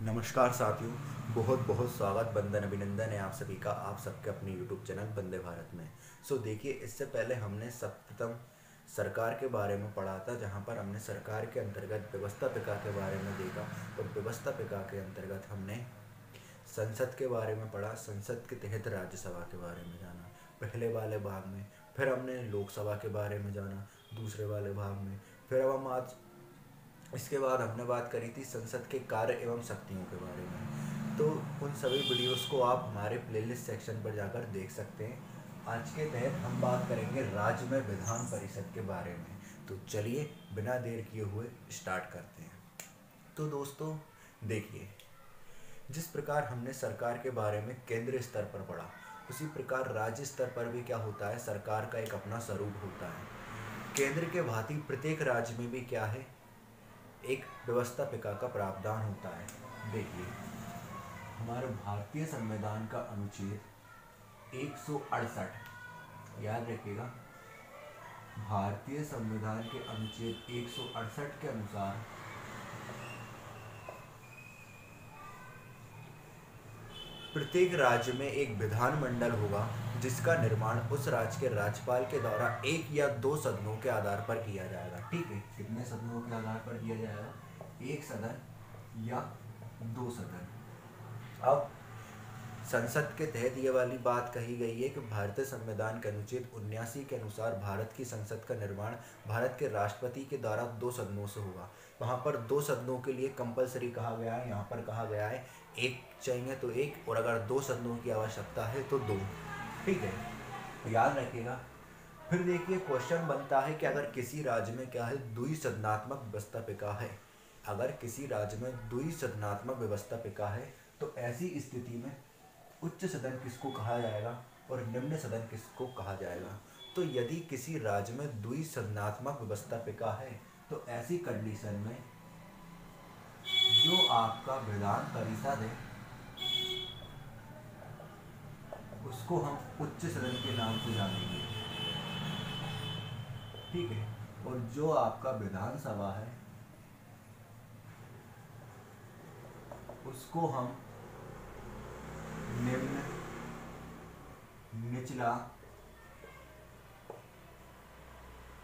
नमस्कार साथियों, बहुत बहुत स्वागत, वंदन, अभिनंदन है आप सभी का, आप सबके अपने यूट्यूब चैनल वंदे भारत में। देखिए, इससे पहले हमने सर्वप्रथम सरकार के बारे में पढ़ा था, जहां पर हमने सरकार के अंतर्गत व्यवस्थापिका के बारे में देखा और व्यवस्थापिका के अंतर्गत हमने संसद के बारे में पढ़ा, संसद के तहत राज्यसभा के बारे में जाना पहले वाले भाग में। फिर हमने लोकसभा के बारे में जाना दूसरे वाले भाग में। फिर अब हम आज इसके बाद हमने बात करी थी संसद के कार्य एवं शक्तियों के बारे में। तो उन सभी वीडियोस को आप हमारे प्लेलिस्ट सेक्शन पर जाकर देख सकते हैं। आज के तहत हम बात करेंगे राज्य में विधान परिषद के बारे में। तो चलिए बिना देर किए हुए स्टार्ट करते हैं। तो दोस्तों देखिए, जिस प्रकार हमने सरकार के बारे में केंद्रीय स्तर पर पढ़ा, उसी प्रकार राज्य स्तर पर भी क्या होता है, सरकार का एक अपना स्वरूप होता है। केंद्र के भांति प्रत्येक राज्य में भी क्या है, एक व्यवस्थापिका का प्रावधान होता है। देखिए, हमारे भारतीय संविधान का अनुच्छेद 168, याद रखिएगा, भारतीय संविधान के अनुच्छेद 168 के अनुसार प्रत्येक राज्य में एक विधानमंडल होगा, जिसका निर्माण उस राज्य के राज्यपाल के द्वारा एक या दो सदनों के आधार पर किया जाएगा। ठीक है, कितने सदनों के आधार पर किया जाएगा? एक सदन या दो सदन। अब संसद के तहत ये वाली बात कही गई है कि भारतीय संविधान के अनुच्छेद 79 के अनुसार भारत की संसद का निर्माण भारत के राष्ट्रपति के द्वारा दो सदनों से होगा। वहाँ पर दो सदनों के लिए कंपलसरी कहा गया है, यहाँ पर कहा गया है एक चाहिए तो एक, और अगर दो सदनों की आवश्यकता है तो दो। ठीक है, तो याद रखिएगा। फिर देखिए, क्वेश्चन बनता है कि अगर किसी राज्य में क्या है, द्विसदनात्मक व्यवस्थापिका है, अगर किसी राज्य में द्विसदनात्मक व्यवस्थापिका है तो ऐसी स्थिति में उच्च सदन किसको कहा जाएगा और निम्न सदन किसको कहा जाएगा? तो यदि किसी राज्य में द्विसदनात्मक व्यवस्थापिका है तो ऐसी कंडीशन में जो आपका विधान परिषद है उसको हम उच्च सदन के नाम से जानेंगे। ठीक है, और जो आपका विधानसभा है उसको हम निम्न, निचला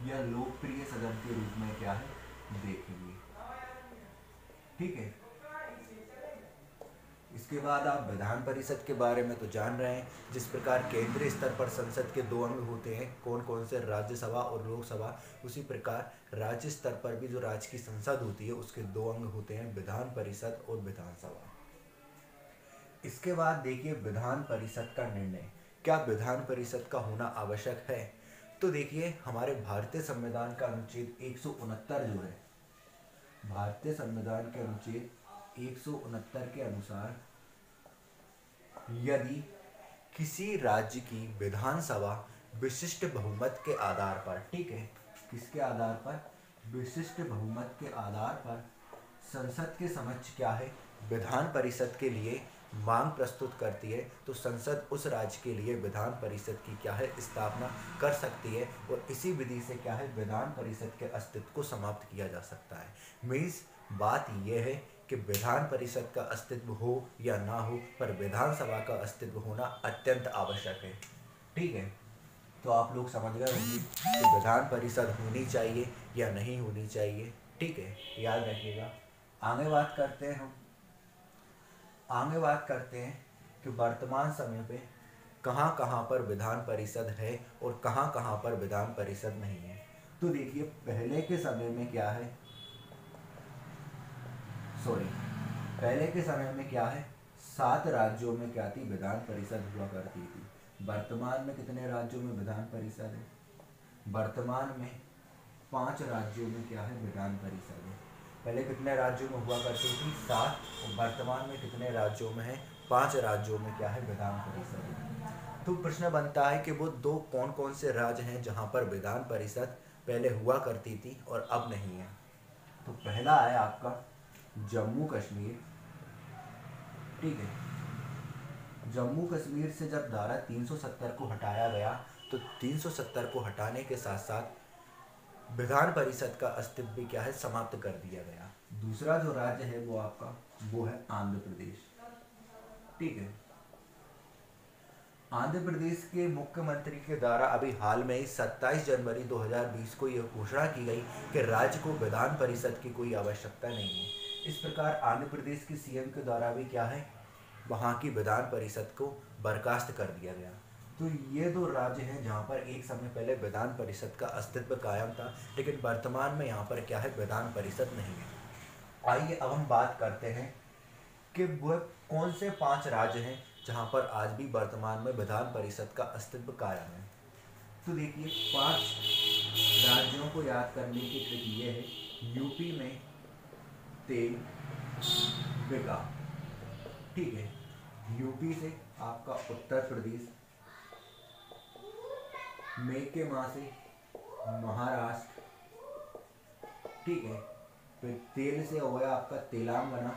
या लोकप्रिय सदन के रूप में क्या है, देखेंगे। ठीक है, इसके बाद आप विधान परिषद के बारे में तो जान रहे हैं। जिस प्रकार केंद्रीय स्तर पर संसद के दो अंग होते हैं, कौन कौन से, राज्यसभा और लोकसभा, उसी प्रकार राज्य स्तर पर भी जो राज्य की संसद होती है उसके दो अंग होते हैं, विधान परिषद और विधानसभा। इसके बाद देखिए, विधान परिषद का निर्णय, क्या विधान परिषद का होना आवश्यक है? तो देखिए, हमारे भारतीय संविधान का अनुच्छेद 169 जो है, भारतीय संविधान के अनुच्छेद 169 के अनुसार यदि किसी राज्य की विधानसभा विशिष्ट बहुमत के आधार पर, ठीक है, किसके आधार पर, विशिष्ट बहुमत के आधार पर संसद के समक्ष क्या है, विधान परिषद के लिए मांग प्रस्तुत करती है, तो संसद उस राज्य के लिए विधान परिषद की क्या है, स्थापना कर सकती है, और इसी विधि से क्या है, विधान परिषद के अस्तित्व को समाप्त किया जा सकता है। मीन्स बात यह है कि विधान परिषद का अस्तित्व हो या ना हो, पर विधानसभा का अस्तित्व होना अत्यंत आवश्यक है। ठीक है, तो आप लोग समझ गए होंगे कि विधान परिषद होनी चाहिए या नहीं होनी चाहिए। ठीक है, याद रखिएगा। आगे बात करते हैं कि वर्तमान समय पे कहाँ कहाँ पर विधान परिषद है और कहाँ कहाँ पर विधान परिषद नहीं है। तो देखिए, पहले के समय में क्या है, पहले के समय में क्या है, 7 राज्यों में क्या थी, विधान परिषद हुआ करती थी। वर्तमान में कितने राज्यों में विधान परिषद है? वर्तमान में 5 राज्यों में क्या है, विधान परिषद है। पहले कितने राज्यों में हुआ करती थी, 7, और वर्तमान में कितने राज्यों में है, 5 राज्यों में क्या है, विधान परिषद है। तो प्रश्न बनता है कि वो दो कौन कौन से राज्य हैं जहां पर विधान परिषद पहले हुआ करती थी और अब नहीं है? तो पहला है आपका जम्मू कश्मीर। ठीक है, जम्मू कश्मीर से जब धारा 370 को हटाया गया, तो 370 को हटाने के साथ साथ विधान परिषद का अस्तित्व भी क्या है, समाप्त कर दिया गया। दूसरा जो राज्य है वो आपका वो है आंध्र प्रदेश। ठीक है, आंध्र प्रदेश के मुख्यमंत्री के द्वारा अभी हाल में ही 27 जनवरी 2020 को यह घोषणा की गई कि राज्य को विधान परिषद की कोई आवश्यकता नहीं है। इस प्रकार आंध्र प्रदेश के सीएम के द्वारा भी क्या है, वहाँ की विधान परिषद को बर्खास्त कर दिया गया। तो ये दो राज्य हैं जहाँ पर एक समय पहले विधान परिषद का अस्तित्व कायम था, लेकिन वर्तमान में यहाँ पर क्या है, विधान परिषद नहीं है। आइए अब हम बात करते हैं कि वह कौन से 5 राज्य हैं जहाँ पर आज भी वर्तमान में विधान परिषद का अस्तित्व कायम है। तो देखिए 5 राज्यों को याद करने की ट्रिक ये है। यूपी में तेल बिका, ठीक है, यूपी से आपका उत्तर प्रदेश, मे के माह से महाराष्ट्र, ठीक है, फिर तेल से हो गया आपका तेलंगाना,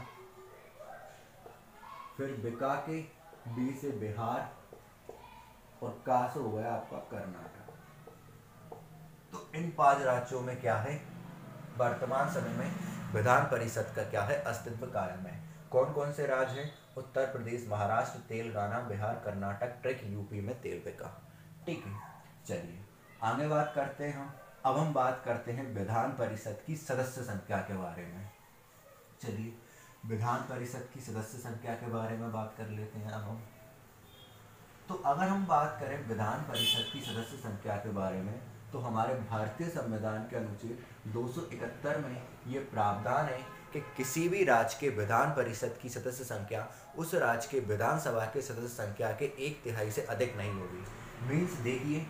फिर बिका के बी से बिहार और का से हो गया आपका कर्नाटक। तो इन 5 राज्यों में क्या है, वर्तमान समय में विधान परिषद का क्या है, अस्तित्व कायम है। कौन कौन से राज्य हैं, उत्तर प्रदेश, महाराष्ट्र, तेलंगाना, बिहार, कर्नाटक, ट्रिक, यूपी में तेल बिका। ठीक है, चलिए आगे बात करते हैं हम। अब हम बात करते हैं विधान परिषद की सदस्य संख्या के बारे में। चलिए विधान परिषद की सदस्य संख्या के बारे में बात कर लेते हैं अब हम। तो अगर हम बात करें विधान परिषद की सदस्य संख्या के बारे में, तो हमारे भारतीय संविधान के अनुच्छेद 271 में ये प्रावधान है कि किसी भी राज्य के विधान परिषद की सदस्य संख्या उस राज्य के विधानसभा के सदस्य संख्या के 1/3 से अधिक नहीं होगी। मीन्स देखिए,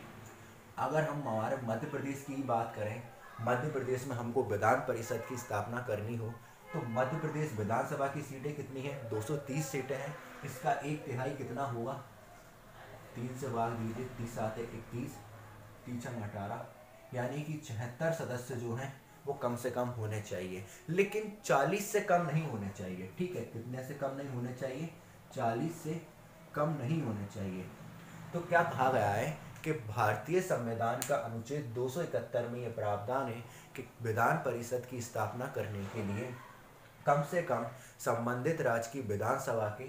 अगर हम हमारे मध्य प्रदेश की बात करें, मध्य प्रदेश में हमको विधान परिषद की स्थापना करनी हो, तो मध्य प्रदेश विधानसभा की सीटें कितनी हैं, 230 सीटें हैं। इसका 1/3 कितना होगा, 3 से भाग दीजिए, 30 7 31, 3 18, यानी कि 76 सदस्य जो हैं वो कम से कम होने चाहिए, लेकिन 40 से कम नहीं होने चाहिए। ठीक है, कितने से कम नहीं होने चाहिए, 40 से कम नहीं होने चाहिए। तो क्या कहा गया है कि भारतीय संविधान का अनुच्छेद 271 में यह प्रावधान है कि विधान परिषद की स्थापना करने के लिए कम से कम संबंधित राज्य की विधानसभा के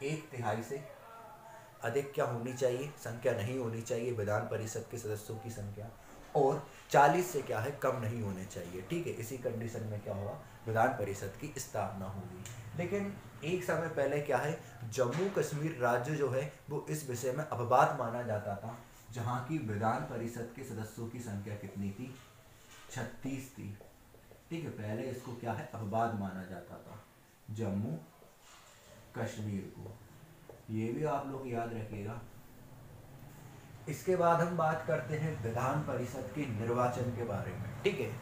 1/3 से अधिक क्या होनी चाहिए, संख्या नहीं होनी चाहिए विधान परिषद के सदस्यों की संख्या, और 40 से क्या है, कम नहीं होने चाहिए। ठीक है, इसी कंडीशन में क्या होगा, विधान परिषद की स्थापना होगी। लेकिन एक समय पहले क्या है, जम्मू कश्मीर राज्य जो है वो इस विषय में अपवाद माना जाता था, जहाँ की विधान परिषद के सदस्यों की संख्या कितनी थी, 36 थी। ठीक है, पहले इसको क्या है, अपवाद माना जाता था जम्मू कश्मीर को, ये भी आप लोग याद रखिएगा। इसके बाद हम बात करते हैं विधान परिषद के निर्वाचन के बारे में। ठीक है,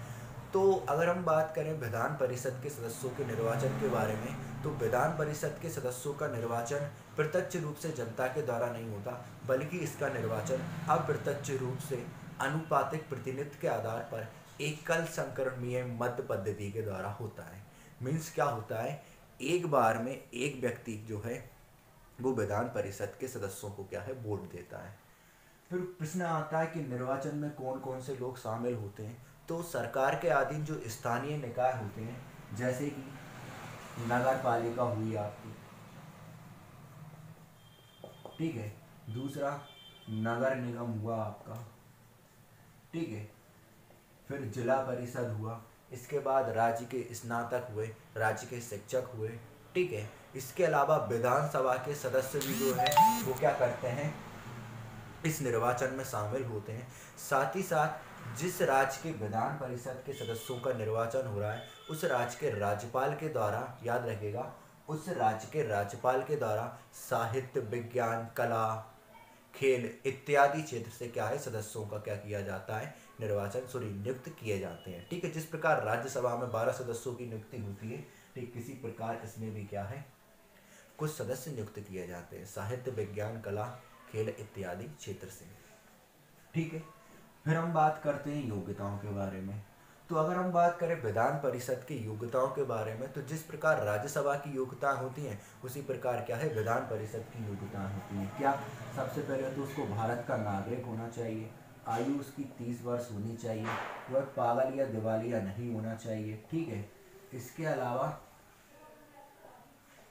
तो अगर हम बात करें विधान परिषद के सदस्यों के निर्वाचन के बारे में, तो विधान परिषद के सदस्यों का निर्वाचन प्रत्यक्ष रूप से जनता के द्वारा नहीं होता, बल्कि इसका निर्वाचन अप्रत्यक्ष रूप से अनुपातिक प्रतिनिधित्व के आधार पर एकल संक्रमणीय मत पद्धति के द्वारा होता है। मीन्स क्या होता है, एक बार में एक व्यक्ति जो है वो विधान परिषद के सदस्यों को क्या है, वोट देता है। फिर प्रश्न आता है कि निर्वाचन में कौन कौन से लोग शामिल होते हैं। तो सरकार के अधीन जो स्थानीय निकाय होते हैं, जैसे कि नगर पालिका हुई आपकी, ठीक है, दूसरा नगर निगम हुआ आपका, ठीक है, फिर जिला परिषद हुआ, इसके बाद राज्य के स्नातक हुए, राज्य के शिक्षक हुए। ठीक है, इसके अलावा विधानसभा के सदस्य भी जो है वो क्या करते हैं, इस निर्वाचन में शामिल होते हैं। साथ ही साथ जिस राज्य के विधान परिषद के सदस्यों का निर्वाचन हो रहा है, उस राज्य के राज्यपाल के द्वारा, याद रखिएगा, उस राज्य के राज्यपाल के द्वारा साहित्य, विज्ञान, कला, खेल इत्यादि क्षेत्र से क्या है, सदस्यों का क्या किया जाता है, निर्वाचन नियुक्त किए जाते हैं। ठीक है, जिस प्रकार राज्यसभा में 12 सदस्यों की नियुक्ति होती है, ठीक किसी प्रकार इसमें भी क्या है, कुछ सदस्य नियुक्त किए जाते हैं साहित्य, विज्ञान, कला, खेल इत्यादि क्षेत्र से। ठीक है, फिर हम बात करते हैं योग्यताओं के बारे में। तो अगर हम बात करें विधान परिषद की योग्यताओं के बारे में, तो जिस प्रकार राज्यसभा की योग्यता होती हैं, उसी प्रकार क्या है, विधान परिषद की योग्यता होती है। क्या, सबसे पहले तो उसको भारत का नागरिक होना चाहिए, आयु उसकी 30 वर्ष होनी चाहिए, वह पागल या दिवालिया नहीं होना चाहिए। ठीक है, इसके अलावा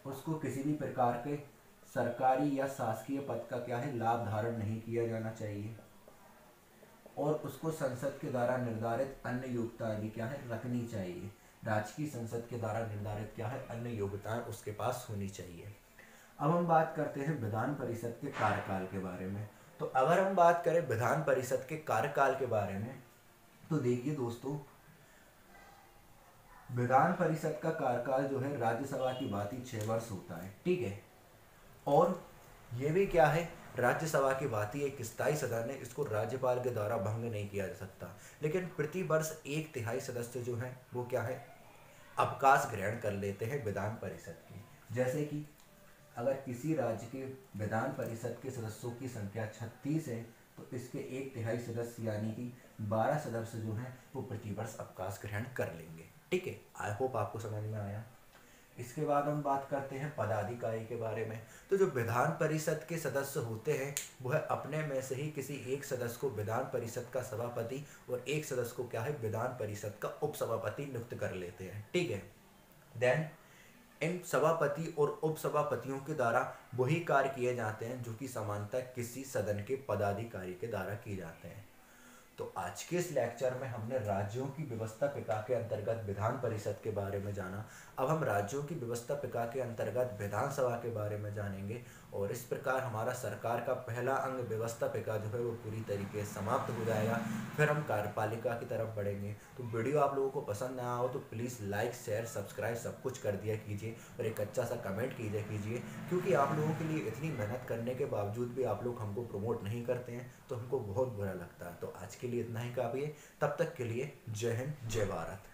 उसको किसी भी प्रकार के सरकारी या शासकीय पद का क्या है लाभ धारण नहीं किया जाना चाहिए, और उसको संसद के द्वारा निर्धारित अन्य योग्यताएं भी क्या है रखनी चाहिए। राज्य की संसद के द्वारा निर्धारित क्या है अन्य योग्यताएं उसके पास होनी चाहिए। अब हम बात करते हैं विधान परिषद के कार्यकाल के बारे में। तो अगर हम बात करें विधान परिषद के कार्यकाल के बारे में, तो देखिए दोस्तों, विधान परिषद का कार्यकाल जो है राज्यसभा की भांति 6 वर्ष होता है, ठीक है। और ये भी क्या है, राज्यसभा की भांति एक स्थायी सदन है, इसको राज्यपाल के द्वारा भंग नहीं किया जा सकता। लेकिन प्रति वर्ष 1/3 सदस्य जो हैं वो क्या है अवकाश ग्रहण कर लेते हैं विधान परिषद की। जैसे कि अगर किसी राज्य के विधान परिषद के सदस्यों की संख्या 36 है, तो इसके 1/3 सदस्य यानी कि 12 सदस्य जो हैं वो प्रतिवर्ष अवकाश ग्रहण कर लेंगे, ठीक है। आई होप आपको समझ में आया। इसके बाद हम बात करते हैं पदाधिकारी के बारे में। तो जो विधान परिषद के सदस्य होते हैं वह अपने में से ही किसी एक सदस्य को विधान परिषद का सभापति और एक सदस्य को क्या है विधान परिषद का उपसभापति नियुक्त कर लेते हैं, ठीक है। देन इन सभापति और उपसभापतियों के द्वारा वही कार्य किए जाते हैं जो कि सामान्यतः किसी सदन के पदाधिकारी के द्वारा किए जाते हैं। तो आज के इस लेक्चर में हमने राज्यों की व्यवस्थापिका के अंतर्गत विधान परिषद के बारे में जाना। अब हम राज्यों की व्यवस्थापिका के अंतर्गत विधानसभा के बारे में जानेंगे, और इस प्रकार हमारा सरकार का पहला अंग व्यवस्थापिका जो है वो पूरी तरीके से समाप्त हो जाएगा। फिर हम कार्यपालिका की तरफ बढ़ेंगे। तो वीडियो आप लोगों को पसंद आया हो तो प्लीज़ लाइक शेयर सब्सक्राइब सब कुछ कर दिया कीजिए, और एक अच्छा सा कमेंट कीजिए, क्योंकि आप लोगों के लिए इतनी मेहनत करने के बावजूद भी आप लोग हमको प्रमोट नहीं करते हैं तो हमको बहुत बुरा लगता है। तो आज के लिए इतना ही काफ़ी है। तब तक के लिए जय हिंद जय भारत।